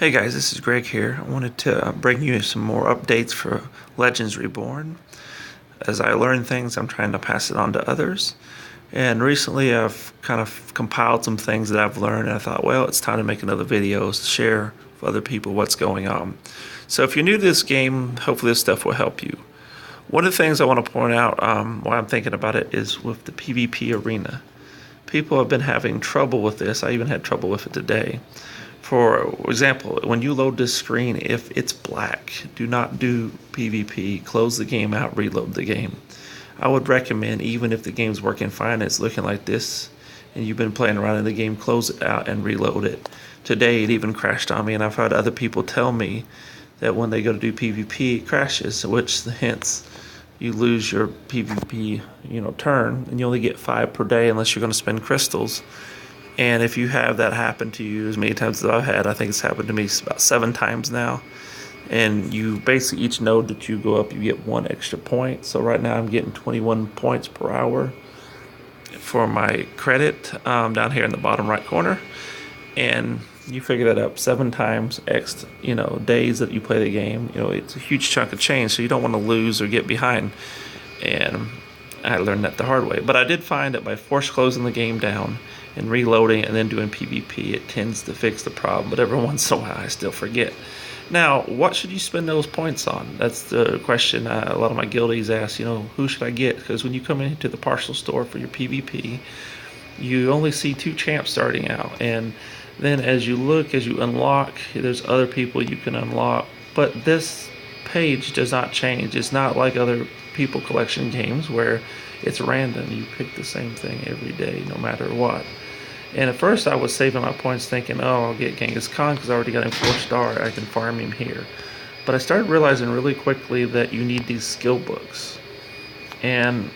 Hey guys, this is Greg here. I wanted to bring you some more updates for Legends Reborn. As I learn things, I'm trying to pass it on to others. And recently I've kind of compiled some things that I've learned, and I thought, well, it's time to make another video to share with other people what's going on. So if you're new to this game, hopefully this stuff will help you. One of the things I want to point out while I'm thinking about it is with the PvP arena. People have been having trouble with this. I even had trouble with it today. For example, when you load this screen, if it's black, do not do PvP. Close the game out, reload the game. I would recommend, even if the game's working fine, it's looking like this, and you've been playing around in the game, close it out and reload it. Today, it even crashed on me, and I've had other people tell me that when they go to do PvP, it crashes, which hence you lose your PvP, turn, and you only get 5 per day unless you're going to spend crystals. And if you have that happen to you as many times as I've had, I think it's happened to me about 7 times now. And you basically, each node that you go up, you get 1 extra point. So right now I'm getting 21 points per hour for my credit down here in the bottom right corner. And you figure that up 7 times X, days that you play the game. It's a huge chunk of change, so you don't want to lose or get behind. And I learned that the hard way. But I did find that by force closing the game down and reloading and then doing PvP, it tends to fix the problem. But every once in a while, I still forget. Now, what should you spend those points on? That's the question a lot of my guildies ask. Who should I get? Because when you come into the partial store for your PvP, you only see 2 champs starting out. And then as you unlock, there's other people you can unlock. But this page does not change. It's not like other people collection games where it's random. You pick the same thing every day, no matter what. And at first I was saving my points thinking, oh, I'll get Genghis Khan because I already got him 4-star. I can farm him here. But I started realizing really quickly that you need these skill books. And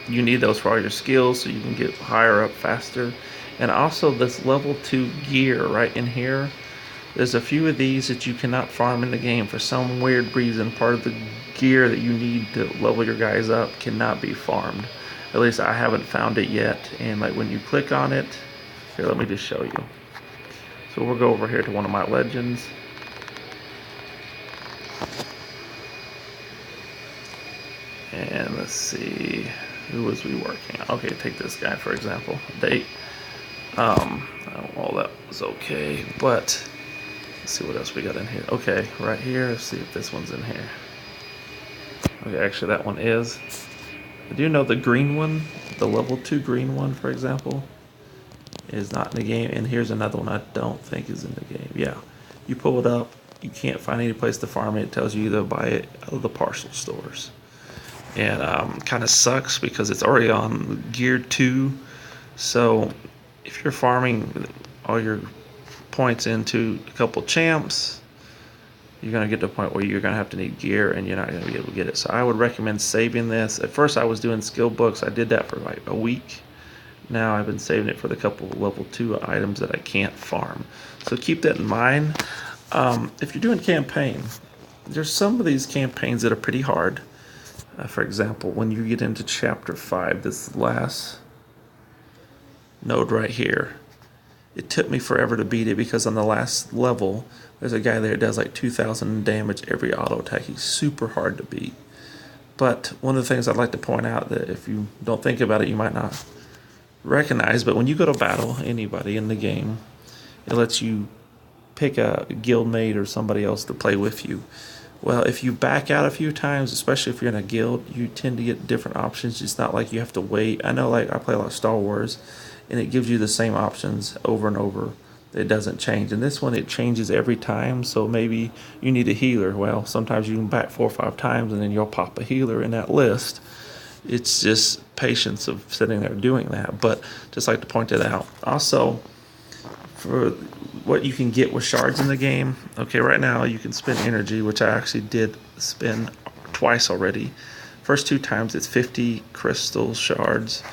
you need those for all your skills so you can get higher up faster. And also this level 2 gear right in here. There's a few of these that you cannot farm in the game for some weird reason. Part of the gear that you need to level your guys up cannot be farmed. At least I haven't found it yet. And like when you click on it, here, let me just show you. So we'll go over here to one of my legends. And let's see, who was we working on? Okay, take this guy for example. Date. All that was okay, but let's see what else we got in here. Okay, right here, let's see if this one's in here. Okay, actually that one is. I do know the green one, the level 2 green one, for example, is not in the game. And here's another one I don't think is in the game. Yeah, you pull it up, you can't find any place to farm it. It tells you either buy it out of the partial stores. And kind of sucks because it's already on gear 2. So if you're farming all your points into a couple champs, you're going to get to a point where you're going to have to need gear and you're not going to be able to get it. So I would recommend saving this. At first I was doing skill books. I did that for like a week. Now I've been saving it for the couple level 2 items that I can't farm. So keep that in mind. If you're doing campaign, there's some of these campaigns that are pretty hard. For example, when you get into chapter 5, this last node right here, it took me forever to beat it because on the last level, there's a guy there that does like 2,000 damage every auto attack. He's super hard to beat. But one of the things I'd like to point out that if you don't think about it, you might not recognize, but when you go to battle anybody in the game, it lets you pick a guildmate or somebody else to play with you. Well, if you back out a few times, especially if you're in a guild, you tend to get different options. It's not like you have to wait. I know, like, I play a lot of Star Wars, and it gives you the same options over and over. It doesn't change. And this one, it changes every time, so maybe you need a healer. Well, sometimes you can back 4 or 5 times, and then you'll pop a healer in that list. It's just patience of sitting there doing that. But just like to point it out. Also, for what you can get with shards in the game, okay, right now you can spend energy, which I actually did spend twice already. First 2 times it's 50 crystal shards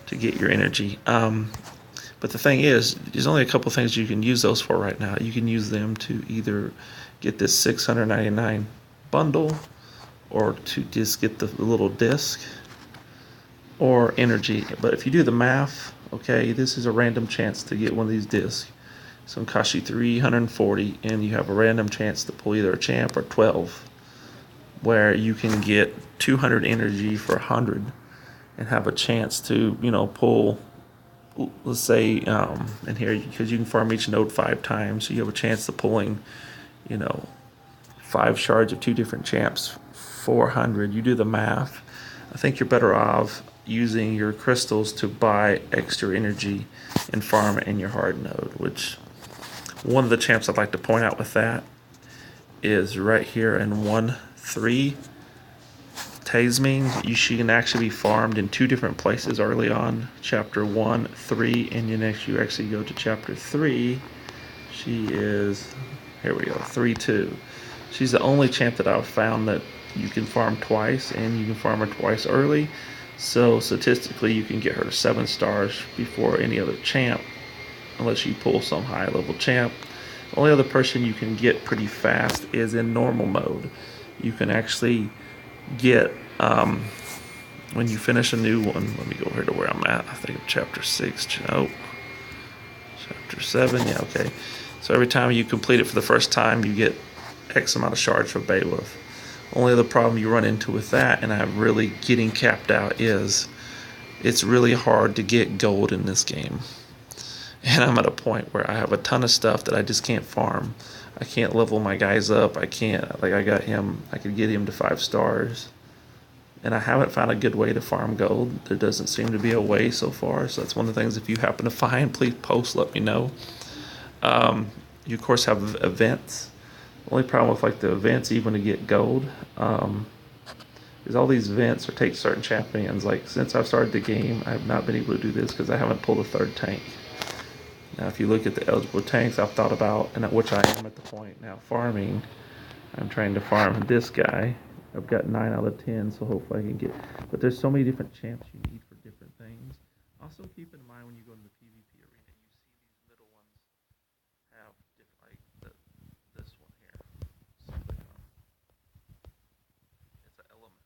to get your energy. But the thing is, there's only a couple things you can use those for right now. You can use them to either get this 699 bundle, or to just get the little disc, or energy. But if you do the math, okay, this is a random chance to get one of these discs. So it costs you 340, and you have a random chance to pull either a champ or 12, where you can get 200 energy for 100 and have a chance to, pull, let's say, in here, because you can farm each node 5 times, so you have a chance of pulling, 5 shards of 2 different champs, 400. You do the math. I think you're better off using your crystals to buy extra energy and farm in your hard node, which one of the champs I'd like to point out with that is right here in 1-3. Tasmine, she can actually be farmed in 2 different places early on, chapter 1, 3, and you actually go to chapter 3. She is, here we go, 3-2. She's the only champ that I've found that you can farm twice, and you can farm her twice early. So statistically, you can get her to 7 stars before any other champ, unless you pull some high level champ. The only other person you can get pretty fast is in normal mode. You can actually get, when you finish a new one, let me go here to where I'm at. I think chapter 6, no, chapter 7, yeah, okay. So every time you complete it for the first time, you get X amount of shards for Bailiff. Only other problem you run into with that, and I'm really getting capped out, is it's really hard to get gold in this game. And I'm at a point where I have a ton of stuff that I just can't farm. I can't level my guys up. I can't, like I got him, I could get him to 5 stars. And I haven't found a good way to farm gold. There doesn't seem to be a way so far. So that's one of the things, if you happen to find, please post, let me know. You of course have events. The only problem with like the events, even to get gold, is all these events or take certain champions. Like since I've started the game, I have not been able to do this because I haven't pulled a 3rd tank. Now, if you look at the eligible tanks, I've thought about, and at which I am at the point now farming. I'm trying to farm this guy. I've got 9 out of 10, so hopefully I can get. But there's so many different champs you need for different things. Also, keep in mind when you go to the PvP arena, you see these middle ones have different, like this one here. It's an element.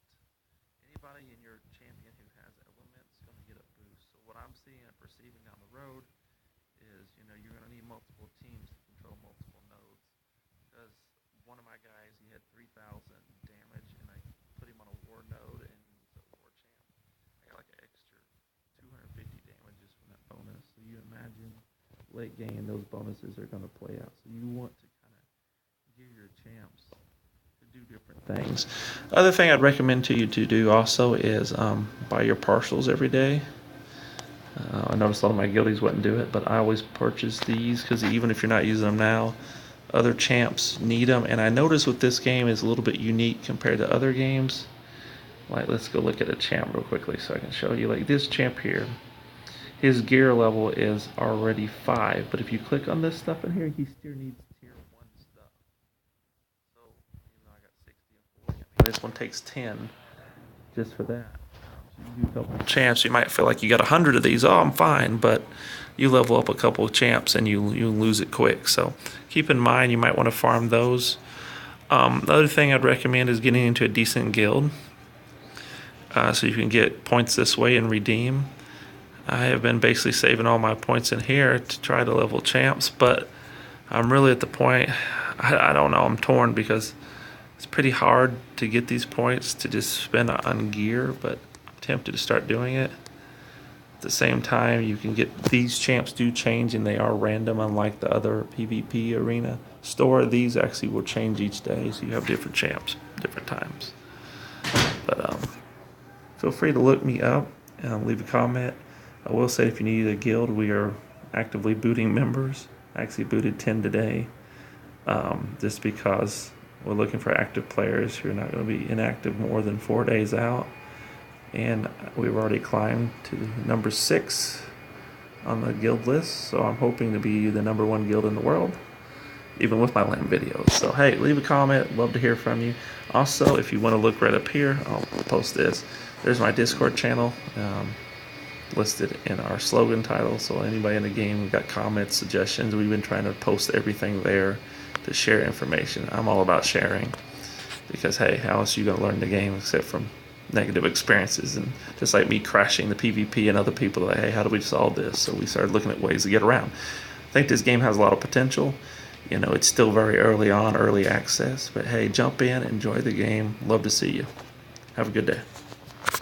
Anybody in your champion who has elements is going to get a boost. So what I'm seeing and perceiving down the road is, you're going to need multiple teams to control multiple nodes. Because one of my guys, he had 3,000 damage, and I put him on a war node, and he's a war champ. I got like an extra 250 damages from that bonus. So you imagine late game, those bonuses are going to play out. So you want to kind of give your champs to do different things. Other thing I'd recommend to you to do also is buy your partials every day. I noticed a lot of my guildies wouldn't do it, but I always purchase these because even if you're not using them now, other champs need them. And I noticed with this game is a little bit unique compared to other games. Like, let's go look at a champ real quickly so I can show you. Like this champ here, his gear level is already 5, but if you click on this stuff in here, he still needs tier 1 stuff. So, I got 60 and 40. I mean, this one takes 10 just for that. You do a couple of champs, you might feel like you got 100 of these. Oh, I'm fine, but you level up a couple of champs and you lose it quick. So keep in mind you might want to farm those. The other thing I'd recommend is getting into a decent guild, so you can get points this way and redeem. I have been basically saving all my points in here to try to level champs, but I'm really at the point, I don't know, I'm torn because it's pretty hard to get these points to just spend on gear, but tempted to start doing it. At the same time, you can get these champs do change, and they are random, unlike the other PvP arena store. These actually will change each day, so you have different champs different times. But feel free to look me up and leave a comment. I will say, if you need a guild, we are actively booting members. I actually booted 10 today, just because we're looking for active players who are not going to be inactive more than 4 days out. And we've already climbed to number 6 on the guild list, so I'm hoping to be the #1 guild in the world, even with my LAN videos. So hey, leave a comment, love to hear from you. Also, if you want to look right up here, I'll post this. There's my Discord channel, listed in our slogan title, so anybody in the game who got comments, suggestions, we've been trying to post everything there to share information. I'm all about sharing, because hey, how else are you going to learn the game except from negative experiences? And just like me crashing the PvP, and other people like, hey, how do we solve this? So we started looking at ways to get around. think this game has a lot of potential. It's still very early on, early access, but hey, jump in, enjoy the game. Love to see you. Have a good day.